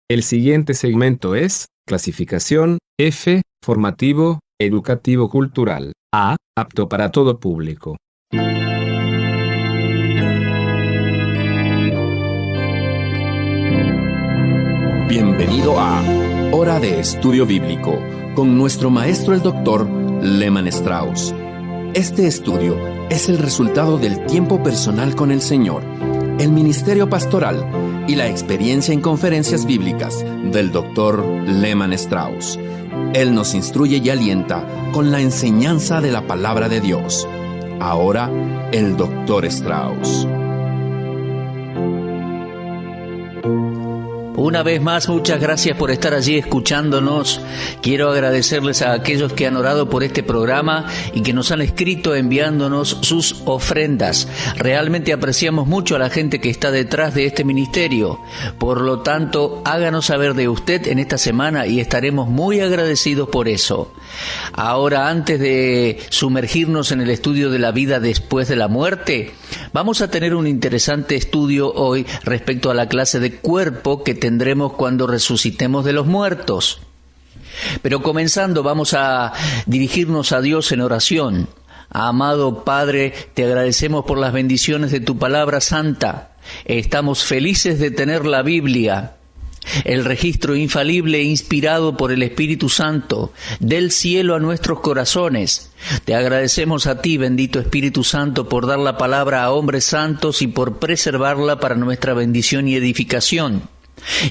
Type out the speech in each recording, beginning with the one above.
El siguiente segmento es clasificación F, formativo, educativo cultural. A, apto para todo público. Bienvenido a Hora de Estudio Bíblico con nuestro maestro el Dr. Lehman Strauss. Este estudio es el resultado del tiempo personal con el Señor, el ministerio pastoral y la experiencia en conferencias bíblicas del Dr. Lehman Strauss. Él nos instruye y alienta con la enseñanza de la palabra de Dios. Ahora, el Dr. Strauss. Una vez más, muchas gracias por estar allí escuchándonos. Quiero agradecerles a aquellos que han orado por este programa y que nos han escrito enviándonos sus ofrendas. Realmente apreciamos mucho a la gente que está detrás de este ministerio. Por lo tanto, háganos saber de usted en esta semana y estaremos muy agradecidos por eso. Ahora, antes de sumergirnos en el estudio de la vida después de la muerte, vamos a tener un interesante estudio hoy respecto a la clase de cuerpo que tendremos cuando resucitemos de los muertos. Pero comenzando, vamos a dirigirnos a Dios en oración. Amado Padre, te agradecemos por las bendiciones de tu palabra santa. Estamos felices de tener la Biblia, el registro infalible e inspirado por el Espíritu Santo, del cielo a nuestros corazones. Te agradecemos a ti, bendito Espíritu Santo, por dar la palabra a hombres santos y por preservarla para nuestra bendición y edificación.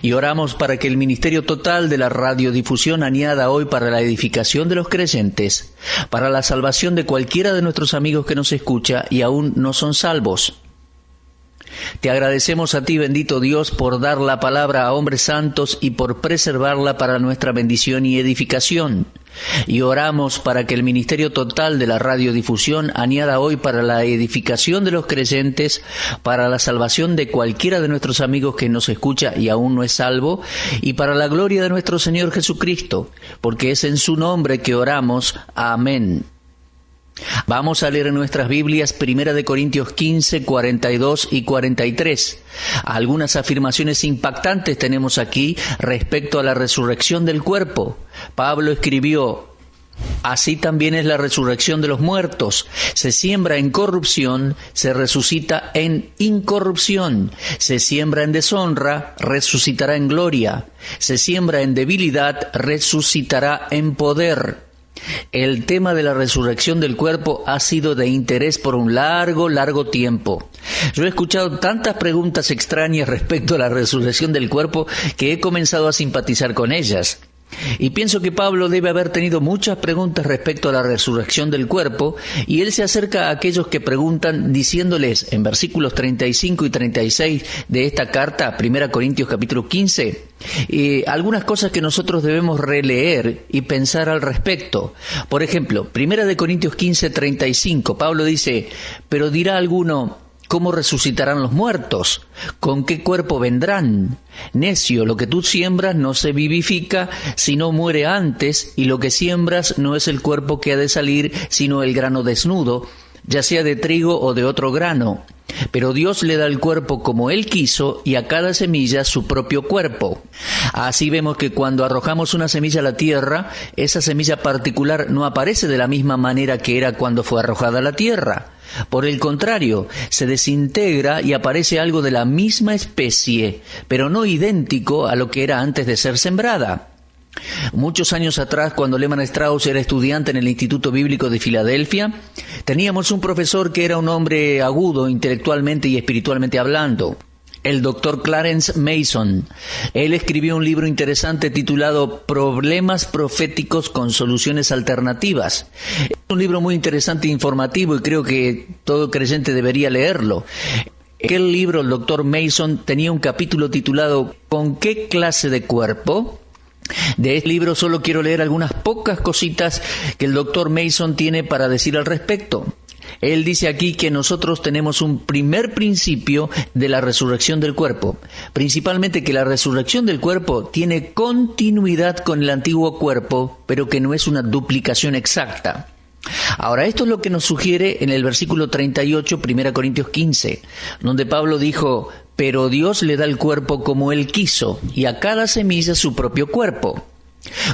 Y oramos para que el ministerio total de la radiodifusión añada hoy para la edificación de los creyentes, para la salvación de cualquiera de nuestros amigos que nos escucha y aún no son salvos. Te agradecemos a ti, bendito Dios, por dar la palabra a hombres santos y por preservarla para nuestra bendición y edificación. Y oramos para que el ministerio total de la radiodifusión añada hoy para la edificación de los creyentes, para la salvación de cualquiera de nuestros amigos que nos escucha y aún no es salvo, y para la gloria de nuestro Señor Jesucristo, porque es en su nombre que oramos. Amén. Vamos a leer en nuestras Biblias 1 Corintios 15, 42 y 43. Algunas afirmaciones impactantes tenemos aquí respecto a la resurrección del cuerpo. Pablo escribió: así también es la resurrección de los muertos. Se siembra en corrupción, se resucita en incorrupción. Se siembra en deshonra, resucitará en gloria. Se siembra en debilidad, resucitará en poder. El tema de la resurrección del cuerpo ha sido de interés por un largo tiempo. Yo he escuchado tantas preguntas extrañas respecto a la resurrección del cuerpo que he comenzado a simpatizar con ellas. Y pienso que Pablo debe haber tenido muchas preguntas respecto a la resurrección del cuerpo, y él se acerca a aquellos que preguntan diciéndoles en versículos 35 y 36 de esta carta, 1 Corintios capítulo 15, algunas cosas que nosotros debemos releer y pensar al respecto. Por ejemplo, 1 Corintios 15, 35, Pablo dice: pero dirá alguno: ¿cómo resucitarán los muertos? ¿Con qué cuerpo vendrán? Necio, lo que tú siembras no se vivifica, sino muere antes, y lo que siembras no es el cuerpo que ha de salir, sino el grano desnudo, ya sea de trigo o de otro grano. Pero Dios le da el cuerpo como Él quiso, y a cada semilla su propio cuerpo. Así vemos que cuando arrojamos una semilla a la tierra, esa semilla particular no aparece de la misma manera que era cuando fue arrojada a la tierra. Por el contrario, se desintegra y aparece algo de la misma especie, pero no idéntico a lo que era antes de ser sembrada. Muchos años atrás, cuando Lehman Strauss era estudiante en el Instituto Bíblico de Filadelfia, teníamos un profesor que era un hombre agudo intelectualmente y espiritualmente hablando, el Dr. Clarence Mason. Él escribió un libro interesante titulado Problemas proféticos con soluciones alternativas. Es un libro muy interesante e informativo, y creo que todo creyente debería leerlo. En aquel libro, el Dr. Mason tenía un capítulo titulado ¿Con qué clase de cuerpo? De este libro solo quiero leer algunas pocas cositas que el Dr. Mason tiene para decir al respecto. Él dice aquí que nosotros tenemos un primer principio de la resurrección del cuerpo, principalmente que la resurrección del cuerpo tiene continuidad con el antiguo cuerpo, pero que no es una duplicación exacta. Ahora, esto es lo que nos sugiere en el versículo 38, 1 Corintios 15, donde Pablo dijo: pero Dios le da el cuerpo como Él quiso, y a cada semilla su propio cuerpo.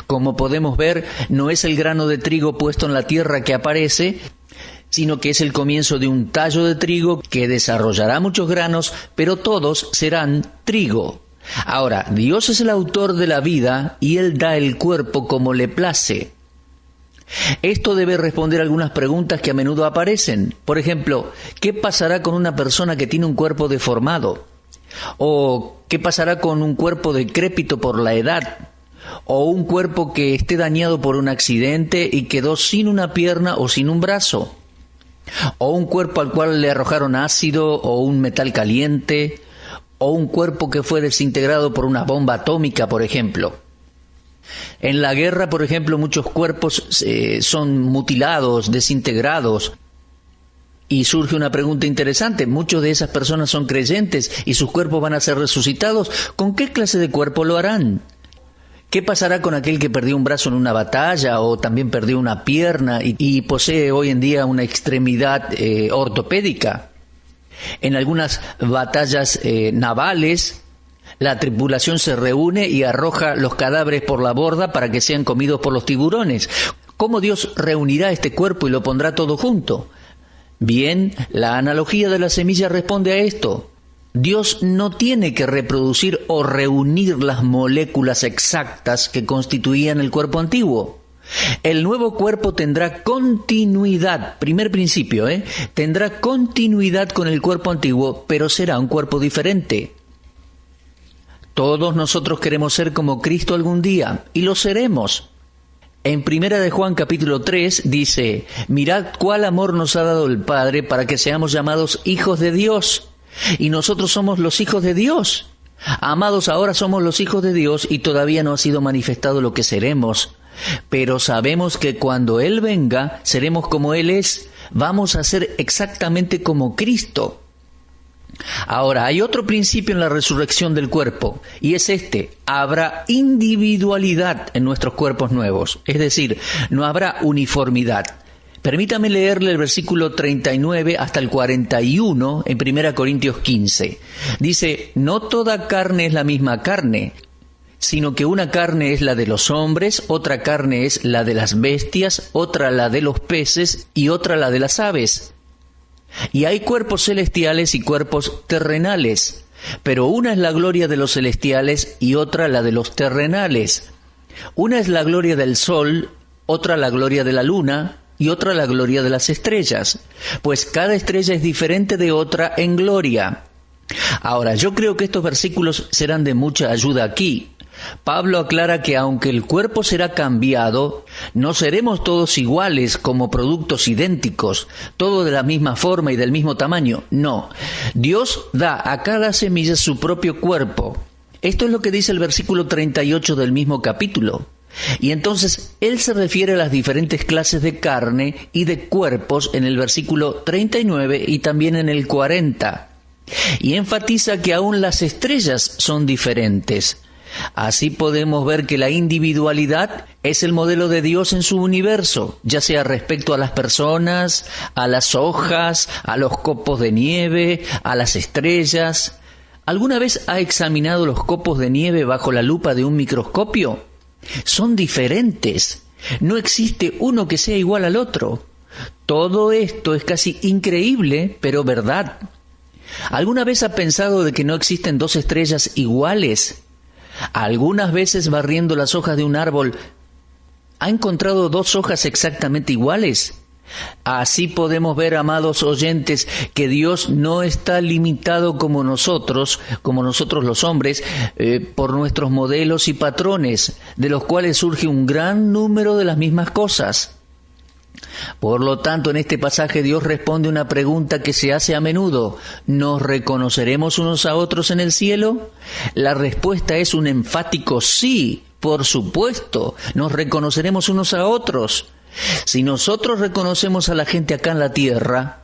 Como podemos ver, no es el grano de trigo puesto en la tierra que aparece, sino que es el comienzo de un tallo de trigo que desarrollará muchos granos, pero todos serán trigo. Ahora, Dios es el autor de la vida y Él da el cuerpo como le place. Esto debe responder algunas preguntas que a menudo aparecen. Por ejemplo, ¿qué pasará con una persona que tiene un cuerpo deformado? ¿O qué pasará con un cuerpo decrépito por la edad? ¿O un cuerpo que esté dañado por un accidente y quedó sin una pierna o sin un brazo? ¿O un cuerpo al cual le arrojaron ácido o un metal caliente? ¿O un cuerpo que fue desintegrado por una bomba atómica, por ejemplo? En la guerra, por ejemplo, muchos cuerpos son mutilados, desintegrados. Y surge una pregunta interesante. Muchos de esas personas son creyentes y sus cuerpos van a ser resucitados. ¿Con qué clase de cuerpo lo harán? ¿Qué pasará con aquel que perdió un brazo en una batalla o también perdió una pierna y posee hoy en día una extremidad ortopédica? En algunas batallas navales, la tripulación se reúne y arroja los cadáveres por la borda para que sean comidos por los tiburones. ¿Cómo Dios reunirá este cuerpo y lo pondrá todo junto? Bien, la analogía de la semilla responde a esto. Dios no tiene que reproducir o reunir las moléculas exactas que constituían el cuerpo antiguo. El nuevo cuerpo tendrá continuidad, primer principio, tendrá continuidad con el cuerpo antiguo, pero será un cuerpo diferente. Todos nosotros queremos ser como Cristo algún día, y lo seremos. En 1 de Juan capítulo 3 dice, mirad cuál amor nos ha dado el Padre para que seamos llamados hijos de Dios. Y nosotros somos los hijos de Dios. Amados, ahora somos los hijos de Dios y todavía no ha sido manifestado lo que seremos. Pero sabemos que cuando Él venga, seremos como Él es. Vamos a ser exactamente como Cristo. Ahora, hay otro principio en la resurrección del cuerpo, y es este: habrá individualidad en nuestros cuerpos nuevos. Es decir, no habrá uniformidad. Permítame leerle el versículo 39 hasta el 41 en 1 Corintios 15. Dice, no toda carne es la misma carne, sino que una carne es la de los hombres, otra carne es la de las bestias, otra la de los peces y otra la de las aves. Y hay cuerpos celestiales y cuerpos terrenales, pero una es la gloria de los celestiales y otra la de los terrenales. Una es la gloria del sol, otra la gloria de la luna, y otra la gloria de las estrellas, pues cada estrella es diferente de otra en gloria. Ahora, yo creo que estos versículos serán de mucha ayuda aquí. Pablo aclara que aunque el cuerpo será cambiado, no seremos todos iguales como productos idénticos, todo de la misma forma y del mismo tamaño. No, Dios da a cada semilla su propio cuerpo. Esto es lo que dice el versículo 38 del mismo capítulo. Y entonces Él se refiere a las diferentes clases de carne y de cuerpos en el versículo 39 y también en el 40. Y enfatiza que aún las estrellas son diferentes. Así podemos ver que la individualidad es el modelo de Dios en su universo, ya sea respecto a las personas, a las hojas, a los copos de nieve, a las estrellas. ¿Alguna vez ha examinado los copos de nieve bajo la lupa de un microscopio? Son diferentes. No existe uno que sea igual al otro. Todo esto es casi increíble, pero verdad. ¿Alguna vez ha pensado de que no existen dos estrellas iguales? Algunas veces barriendo las hojas de un árbol, ¿ha encontrado dos hojas exactamente iguales? Así podemos ver, amados oyentes, que Dios no está limitado como nosotros los hombres, por nuestros modelos y patrones, de los cuales surge un gran número de las mismas cosas. Por lo tanto, en este pasaje Dios responde una pregunta que se hace a menudo: ¿nos reconoceremos unos a otros en el cielo? La respuesta es un enfático sí, por supuesto, nos reconoceremos unos a otros. Si nosotros reconocemos a la gente acá en la tierra,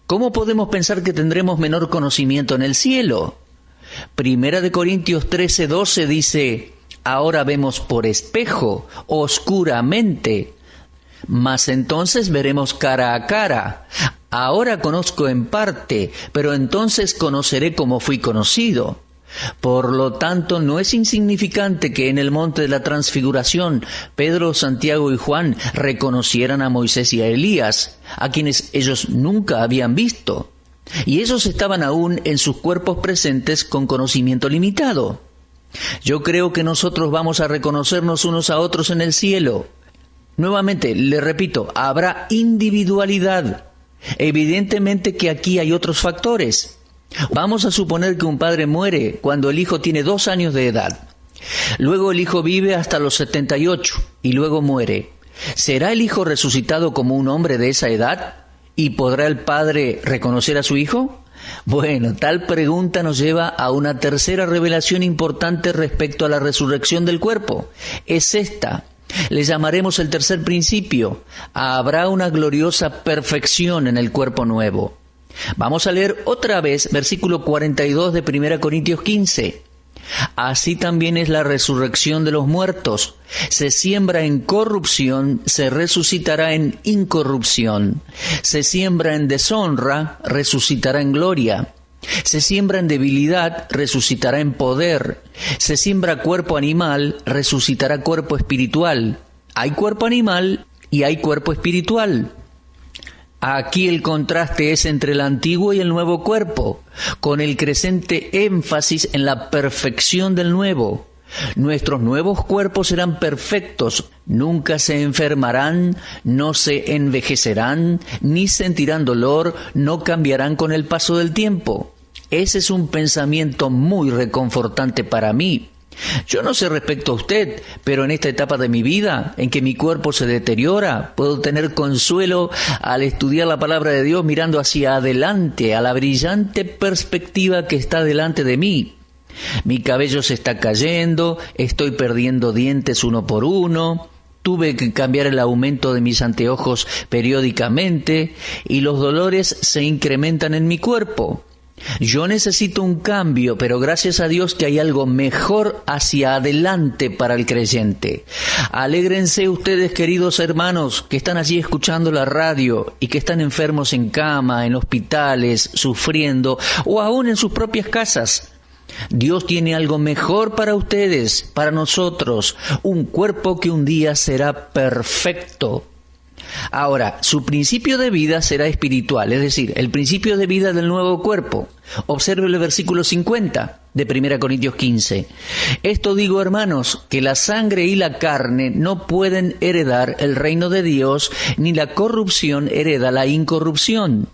¿cómo podemos pensar que tendremos menor conocimiento en el cielo? 1 Corintios 13:12 dice, ahora vemos por espejo, oscuramente, mas entonces veremos cara a cara. Ahora conozco en parte, pero entonces conoceré como fui conocido. Por lo tanto, no es insignificante que en el monte de la transfiguración Pedro, Santiago y Juan reconocieran a Moisés y a Elías, a quienes ellos nunca habían visto. Y ellos estaban aún en sus cuerpos presentes con conocimiento limitado. Yo creo que nosotros vamos a reconocernos unos a otros en el cielo. Nuevamente, le repito, habrá individualidad. Evidentemente que aquí hay otros factores. Vamos a suponer que un padre muere cuando el hijo tiene 2 años de edad. Luego el hijo vive hasta los 78 y luego muere. ¿Será el hijo resucitado como un hombre de esa edad? ¿Y podrá el padre reconocer a su hijo? Bueno, tal pregunta nos lleva a una tercera revelación importante respecto a la resurrección del cuerpo. Es esta. Le llamaremos el tercer principio. Habrá una gloriosa perfección en el cuerpo nuevo. Vamos a leer otra vez versículo 42 de 1 Corintios 15. Así también es la resurrección de los muertos. Se siembra en corrupción, se resucitará en incorrupción. Se siembra en deshonra, resucitará en gloria. Se siembra en debilidad, resucitará en poder. Se siembra cuerpo animal, resucitará cuerpo espiritual. Hay cuerpo animal y hay cuerpo espiritual. Aquí el contraste es entre el antiguo y el nuevo cuerpo, con el creciente énfasis en la perfección del nuevo. Nuestros nuevos cuerpos serán perfectos, nunca se enfermarán, no se envejecerán, ni sentirán dolor, no cambiarán con el paso del tiempo. Ese es un pensamiento muy reconfortante para mí. Yo no sé respecto a usted, pero en esta etapa de mi vida, en que mi cuerpo se deteriora, puedo tener consuelo al estudiar la palabra de Dios mirando hacia adelante, a la brillante perspectiva que está delante de mí. Mi cabello se está cayendo, estoy perdiendo dientes uno por uno, tuve que cambiar el aumento de mis anteojos periódicamente y los dolores se incrementan en mi cuerpo. Yo necesito un cambio, pero gracias a Dios que hay algo mejor hacia adelante para el creyente. Alégrense ustedes, queridos hermanos, que están allí escuchando la radio y que están enfermos en cama, en hospitales, sufriendo, o aún en sus propias casas. Dios tiene algo mejor para ustedes, para nosotros, un cuerpo que un día será perfecto. Ahora, su principio de vida será espiritual, es decir, el principio de vida del nuevo cuerpo. Observe el versículo 50 de 1 Corintios 15. Esto digo, hermanos, que la sangre y la carne no pueden heredar el reino de Dios, ni la corrupción hereda la incorrupción.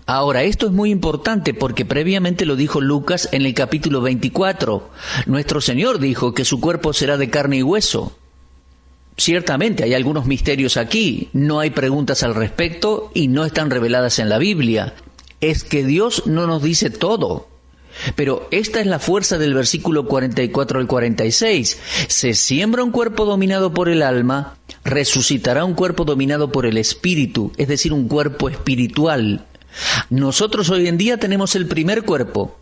Ahora, esto es muy importante porque previamente lo dijo Lucas en el capítulo 24. Nuestro Señor dijo que su cuerpo será de carne y hueso. Ciertamente hay algunos misterios aquí, no hay preguntas al respecto y no están reveladas en la Biblia. Es que Dios no nos dice todo. Pero esta es la fuerza del versículo 44 al 46. Se siembra un cuerpo dominado por el alma, resucitará un cuerpo dominado por el espíritu, es decir, un cuerpo espiritual. Nosotros hoy en día tenemos el primer cuerpo.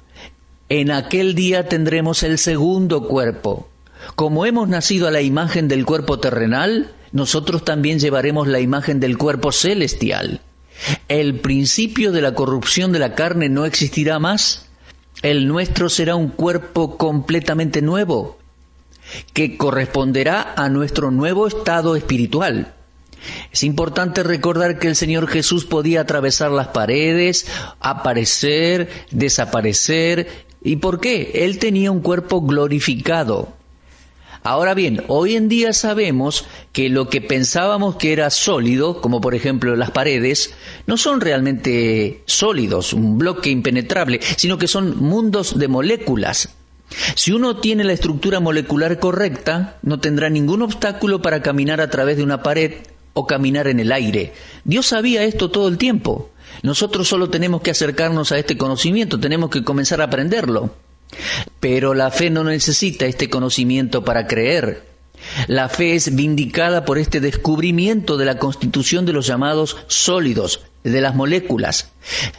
En aquel día tendremos el segundo cuerpo. Como hemos nacido a la imagen del cuerpo terrenal, nosotros también llevaremos la imagen del cuerpo celestial. El principio de la corrupción de la carne no existirá más. El nuestro será un cuerpo completamente nuevo, que corresponderá a nuestro nuevo estado espiritual. Es importante recordar que el Señor Jesús podía atravesar las paredes, aparecer, desaparecer. ¿Y por qué? Él tenía un cuerpo glorificado. Ahora bien, hoy en día sabemos que lo que pensábamos que era sólido, como por ejemplo las paredes, no son realmente sólidos, un bloque impenetrable, sino que son mundos de moléculas. Si uno tiene la estructura molecular correcta, no tendrá ningún obstáculo para caminar a través de una pared o caminar en el aire. Dios sabía esto todo el tiempo. Nosotros solo tenemos que acercarnos a este conocimiento, tenemos que comenzar a aprenderlo. Pero la fe no necesita este conocimiento para creer. La fe es vindicada por este descubrimiento de la constitución de los llamados sólidos, de las moléculas.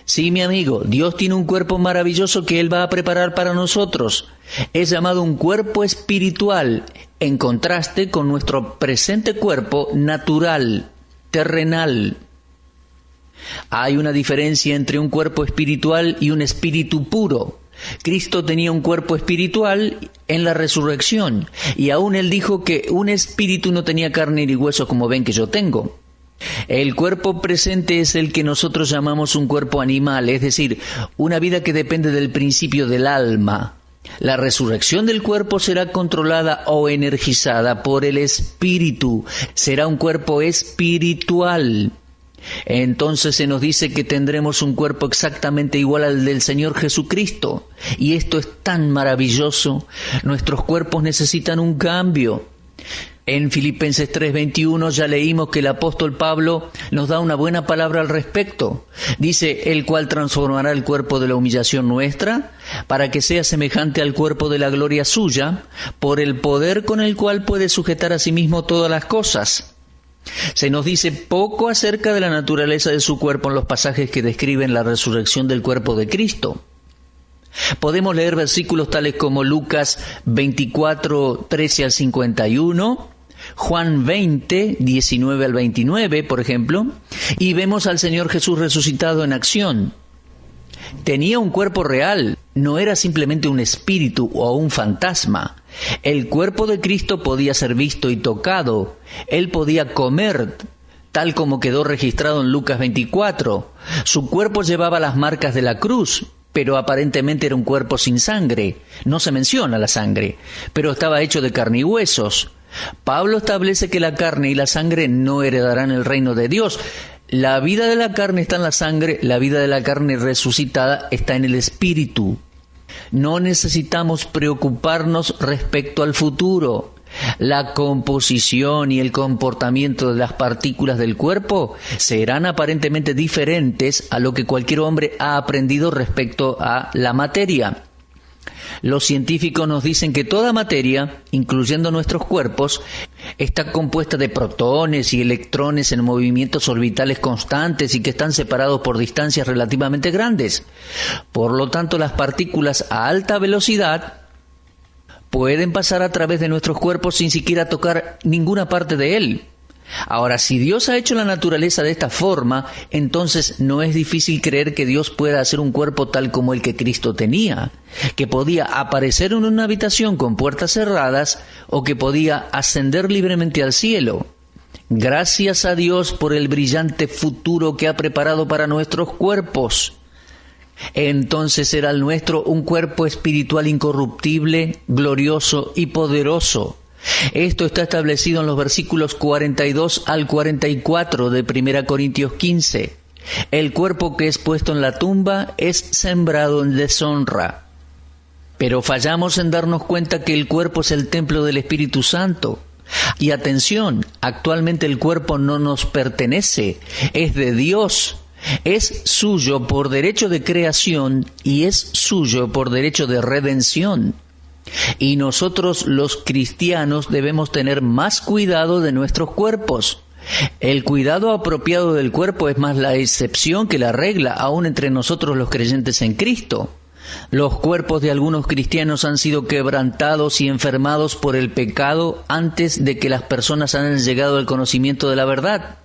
Sí, mi amigo, Dios tiene un cuerpo maravilloso que Él va a preparar para nosotros. Es llamado un cuerpo espiritual, en contraste con nuestro presente cuerpo natural, terrenal. Hay una diferencia entre un cuerpo espiritual y un espíritu puro. Cristo tenía un cuerpo espiritual en la resurrección, y aún Él dijo que un espíritu no tenía carne ni hueso como ven que yo tengo. El cuerpo presente es el que nosotros llamamos un cuerpo animal, es decir, una vida que depende del principio del alma. La resurrección del cuerpo será controlada o energizada por el espíritu, será un cuerpo espiritual. Entonces se nos dice que tendremos un cuerpo exactamente igual al del Señor Jesucristo. Y esto es tan maravilloso. Nuestros cuerpos necesitan un cambio. En Filipenses 3:21 ya leímos que el apóstol Pablo nos da una buena palabra al respecto. Dice, el cual transformará el cuerpo de la humillación nuestra, para que sea semejante al cuerpo de la gloria suya, por el poder con el cual puede sujetar a sí mismo todas las cosas. Se nos dice poco acerca de la naturaleza de su cuerpo en los pasajes que describen la resurrección del cuerpo de Cristo. Podemos leer versículos tales como Lucas 24:13 al 51, Juan 20, 19 al 29, por ejemplo, y vemos al Señor Jesús resucitado en acción. Tenía un cuerpo real, no era simplemente un espíritu o un fantasma. El cuerpo de Cristo podía ser visto y tocado. Él podía comer, tal como quedó registrado en Lucas 24. Su cuerpo llevaba las marcas de la cruz, pero aparentemente era un cuerpo sin sangre. No se menciona la sangre, pero estaba hecho de carne y huesos. Pablo establece que la carne y la sangre no heredarán el reino de Dios. La vida de la carne está en la sangre, la vida de la carne resucitada está en el espíritu. No necesitamos preocuparnos respecto al futuro. La composición y el comportamiento de las partículas del cuerpo serán aparentemente diferentes a lo que cualquier hombre ha aprendido respecto a la materia. Los científicos nos dicen que toda materia, incluyendo nuestros cuerpos, está compuesta de protones y electrones en movimientos orbitales constantes y que están separados por distancias relativamente grandes. Por lo tanto, las partículas a alta velocidad pueden pasar a través de nuestros cuerpos sin siquiera tocar ninguna parte de él. Ahora, si Dios ha hecho la naturaleza de esta forma, entonces no es difícil creer que Dios pueda hacer un cuerpo tal como el que Cristo tenía, que podía aparecer en una habitación con puertas cerradas o que podía ascender libremente al cielo. Gracias a Dios por el brillante futuro que ha preparado para nuestros cuerpos. Entonces será el nuestro un cuerpo espiritual incorruptible, glorioso y poderoso. Esto está establecido en los versículos 42 al 44 de 1 Corintios 15. El cuerpo que es puesto en la tumba es sembrado en deshonra. Pero fallamos en darnos cuenta que el cuerpo es el templo del Espíritu Santo. Y atención, actualmente el cuerpo no nos pertenece, es de Dios. Es suyo por derecho de creación y es suyo por derecho de redención. Y nosotros los cristianos debemos tener más cuidado de nuestros cuerpos. El cuidado apropiado del cuerpo es más la excepción que la regla, aún entre nosotros los creyentes en Cristo. Los cuerpos de algunos cristianos han sido quebrantados y enfermados por el pecado antes de que las personas hayan llegado al conocimiento de la verdad.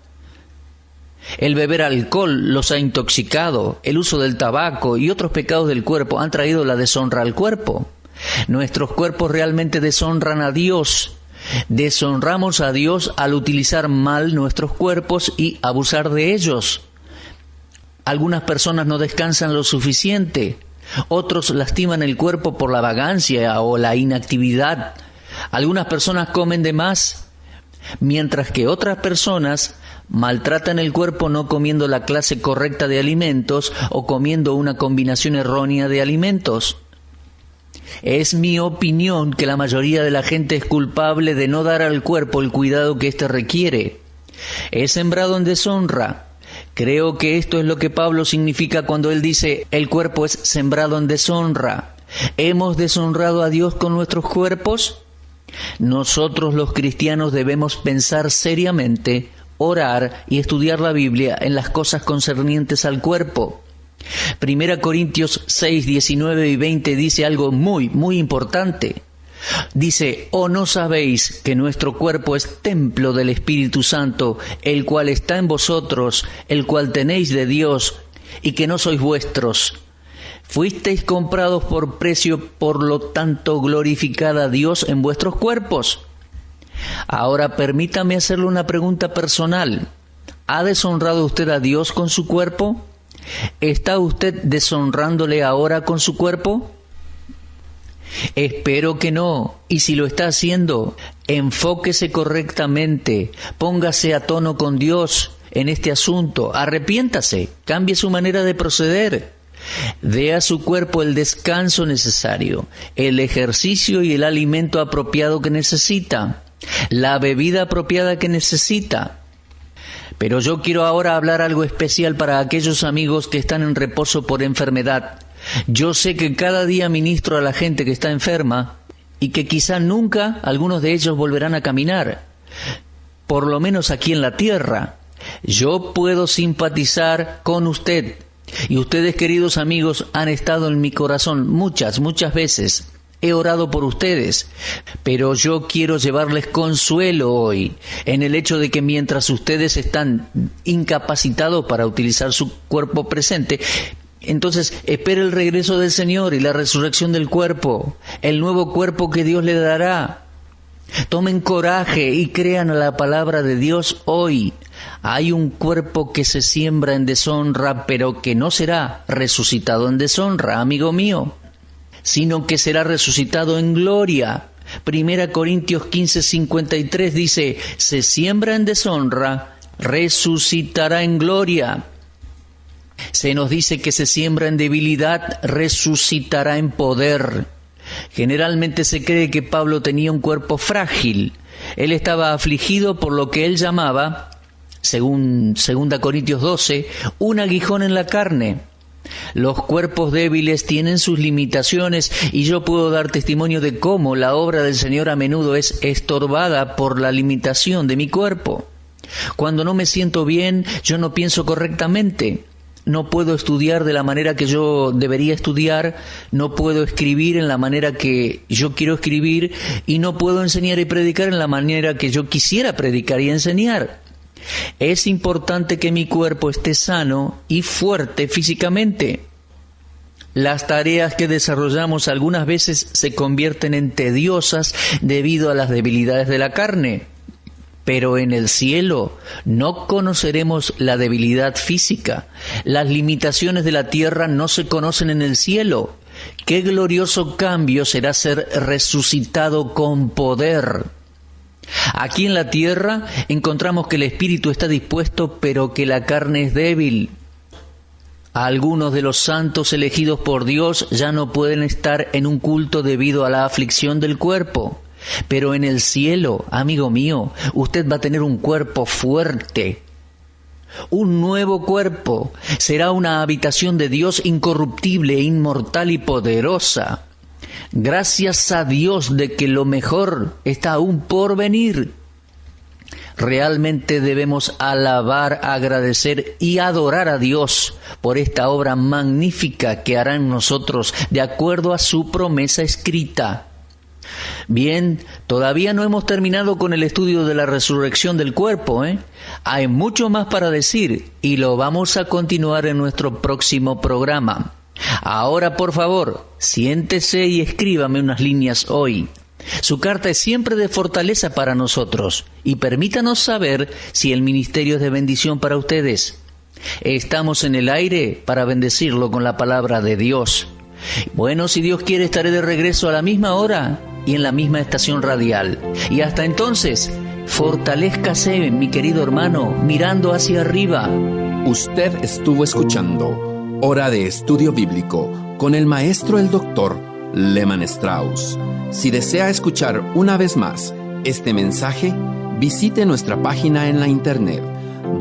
El beber alcohol los ha intoxicado, el uso del tabaco y otros pecados del cuerpo han traído la deshonra al cuerpo. Nuestros cuerpos realmente deshonran a Dios. Deshonramos a Dios al utilizar mal nuestros cuerpos y abusar de ellos. Algunas personas no descansan lo suficiente. Otros lastiman el cuerpo por la vagancia o la inactividad. Algunas personas comen de más, mientras que otras personas maltratan el cuerpo no comiendo la clase correcta de alimentos o comiendo una combinación errónea de alimentos. Es mi opinión que la mayoría de la gente es culpable de no dar al cuerpo el cuidado que éste requiere. Es sembrado en deshonra. Creo que esto es lo que Pablo significa cuando él dice, el cuerpo es sembrado en deshonra. ¿Hemos deshonrado a Dios con nuestros cuerpos? Nosotros los cristianos debemos pensar seriamente, orar y estudiar la Biblia en las cosas concernientes al cuerpo. 1 Corintios 6, 19 y 20 dice algo muy, muy importante. Dice, ¿o no sabéis que nuestro cuerpo es templo del Espíritu Santo, el cual está en vosotros, el cual tenéis de Dios, y que no sois vuestros? Fuisteis comprados por precio, por lo tanto glorificad a Dios en vuestros cuerpos. Ahora permítame hacerle una pregunta personal. ¿Ha deshonrado usted a Dios con su cuerpo? ¿Está usted deshonrándole ahora con su cuerpo? Espero que no, y si lo está haciendo, enfóquese correctamente, póngase a tono con Dios en este asunto, arrepiéntase, cambie su manera de proceder, dé a su cuerpo el descanso necesario, el ejercicio y el alimento apropiado que necesita, la bebida apropiada que necesita. Pero yo quiero ahora hablar algo especial para aquellos amigos que están en reposo por enfermedad. Yo sé que cada día ministro a la gente que está enferma y que quizá nunca algunos de ellos volverán a caminar, por lo menos aquí en la tierra. Yo puedo simpatizar con usted, y ustedes, queridos amigos, han estado en mi corazón muchas veces. He orado por ustedes, pero yo quiero llevarles consuelo hoy en el hecho de que mientras ustedes están incapacitados para utilizar su cuerpo presente, entonces espere el regreso del Señor y la resurrección del cuerpo, el nuevo cuerpo que Dios le dará. Tomen coraje y crean a la palabra de Dios hoy. Hay un cuerpo que se siembra en deshonra, pero que no será resucitado en deshonra, amigo mío, sino que será resucitado en gloria. 1 Corintios 15:53 dice, se siembra en deshonra, resucitará en gloria. Se nos dice que se siembra en debilidad, resucitará en poder. Generalmente se cree que Pablo tenía un cuerpo frágil. Él estaba afligido por lo que él llamaba, según 2 Corintios 12, un aguijón en la carne. Los cuerpos débiles tienen sus limitaciones y yo puedo dar testimonio de cómo la obra del Señor a menudo es estorbada por la limitación de mi cuerpo. Cuando no me siento bien, yo no pienso correctamente. No puedo estudiar de la manera que yo debería estudiar, no puedo escribir en la manera que yo quiero escribir y no puedo enseñar y predicar en la manera que yo quisiera predicar y enseñar. Es importante que mi cuerpo esté sano y fuerte físicamente. Las tareas que desarrollamos algunas veces se convierten en tediosas debido a las debilidades de la carne. Pero en el cielo no conoceremos la debilidad física. Las limitaciones de la tierra no se conocen en el cielo. ¡Qué glorioso cambio será ser resucitado con poder! Aquí en la tierra encontramos que el espíritu está dispuesto, pero que la carne es débil. Algunos de los santos elegidos por Dios ya no pueden estar en un culto debido a la aflicción del cuerpo. Pero en el cielo, amigo mío, usted va a tener un cuerpo fuerte. Un nuevo cuerpo. Será una habitación de Dios incorruptible, inmortal y poderosa. Gracias a Dios de que lo mejor está aún por venir. Realmente debemos alabar, agradecer y adorar a Dios por esta obra magnífica que hará en nosotros de acuerdo a su promesa escrita. Bien, todavía no hemos terminado con el estudio de la resurrección del cuerpo, Hay mucho más para decir y lo vamos a continuar en nuestro próximo programa. Ahora, por favor, siéntese y escríbame unas líneas hoy. Su carta es siempre de fortaleza para nosotros y permítanos saber si el ministerio es de bendición para ustedes. Estamos en el aire para bendecirlo con la palabra de Dios. Bueno, si Dios quiere, estaré de regreso a la misma hora y en la misma estación radial. Y hasta entonces, fortalézcase, mi querido hermano, mirando hacia arriba. Usted estuvo escuchando Hora de Estudio Bíblico con el maestro el doctor Lehman Strauss. Si desea escuchar una vez más este mensaje, visite nuestra página en la internet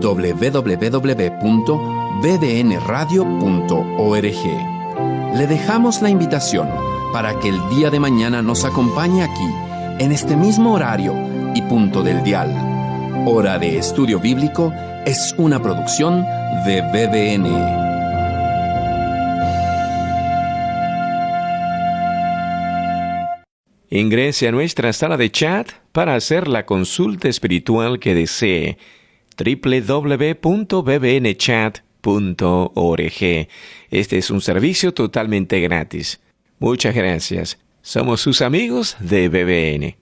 www.bbnradio.org. Le dejamos la invitación para que el día de mañana nos acompañe aquí, en este mismo horario y punto del dial. Hora de Estudio Bíblico es una producción de BBN. Ingrese a nuestra sala de chat para hacer la consulta espiritual que desee. www.bbnchat.org. Este es un servicio totalmente gratis. Muchas gracias. Somos sus amigos de BBN.